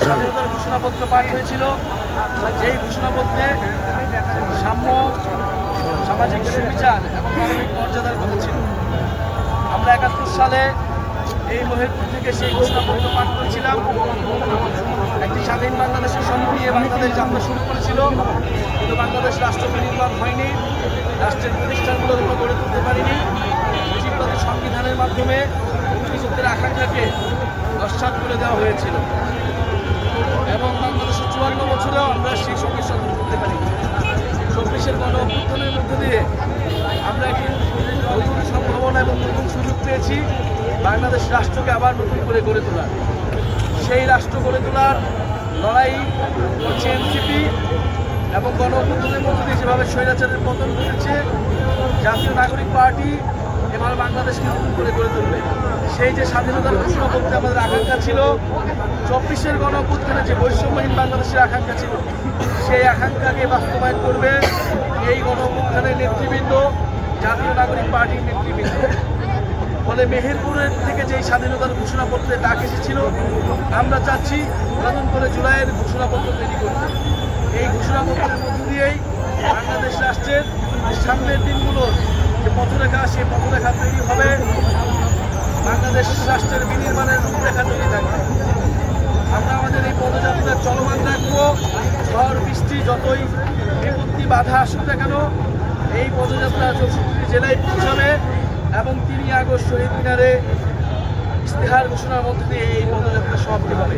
স্বাধীনতার ঘোষণাপত্র পাঠ হয়েছিল, যেই ঘোষণাপত্রে সাম্য, সামাজিক সুবিচার এবং মানবিক মর্যাদার কথা ছিল। আমরা ৭১ সালে এই মেহেরপুর থেকে সেই ঘোষণাপত্র পাঠ করেছিলাম। একটি স্বাধীন বাংলাদেশের স্বপ্ন নিয়ে বাংলাদেশ যাত্রা শুরু করেছিল, কিন্তু বাংলাদেশ রাষ্ট্র বিনির্মাণ হয়নি, রাষ্ট্রের প্রতিষ্ঠানগুলো আমরা গড়ে তুলতে পারিনি। মুজিববাদী সংবিধানের মাধ্যমে মুক্তিযুদ্ধের আকাঙ্ক্ষাকে নস্যাৎ করে দেওয়া হয়েছিল এবং বাংলাদেশের ৫৪ বছরেও আমরা সেই সঙ্গে সাধন করতে পারি। ২৪-এর গণ অভ্যুত্থানের মধ্য দিয়ে আমরা একটি নতুন সম্ভাবনা এবং নতুন সুযোগ পেয়েছি বাংলাদেশ রাষ্ট্রকে আবার নতুন করে গড়ে তোলার। সেই রাষ্ট্র গড়ে তোলার লড়াই করছে এনসিপি এবং গণ অভ্যুত্থানের মধ্য দিয়ে যেভাবে স্বৈরাচারের পতন ঘটেছে, জাতীয় নাগরিক পার্টি এবার বাংলাদেশকে নতুন করে গড়ে তুলবে। সেই যে স্বাধীনতার ঘোষণাপত্রে আমাদের আকাঙ্ক্ষা ছিল, ২৪-এর গণ অভ্যুত্থানে যে বৈষম্যহীন বাংলাদেশের আকাঙ্ক্ষা ছিল, সেই আকাঙ্ক্ষাকে বাস্তবায়ন করবে এই গণ অভ্যুত্থানের নেতৃবৃন্দ, জাতীয় নাগরিক পার্টির নেতৃবৃন্দ। ফলে মেহেরপুরের থেকে যেই স্বাধীনতার ঘোষণাপত্রে ডাক এসেছিল, আমরা চাচ্ছি নতুন করে জুলাইয়ের ঘোষণাপত্র তৈরি করতে। এই ঘোষণাপত্রের মধ্য দিয়েই বাংলাদেশ রাষ্ট্রের সামনের দিনগুলোর যে পথরেখা, সেই পথরেখা তৈরি হবে, বাংলাদেশ রাষ্ট্রের বিনির্মাণের রূপরেখা তৈরি থাকবে। আমরা আমাদের এই পদযাত্রা চলমান রাখবো। ঝড় বৃষ্টি যতই বিপত্তি বাধা আসুক না কেন, এই পদযাত্রা ৬৪টি জেলায় পৌঁছাবে এবং ৩ আগস্ট শহীদ মিনারে ইশতেহার ঘোষণার মধ্যে দিয়ে এই পদযাত্রা সমাপ্তি হবে।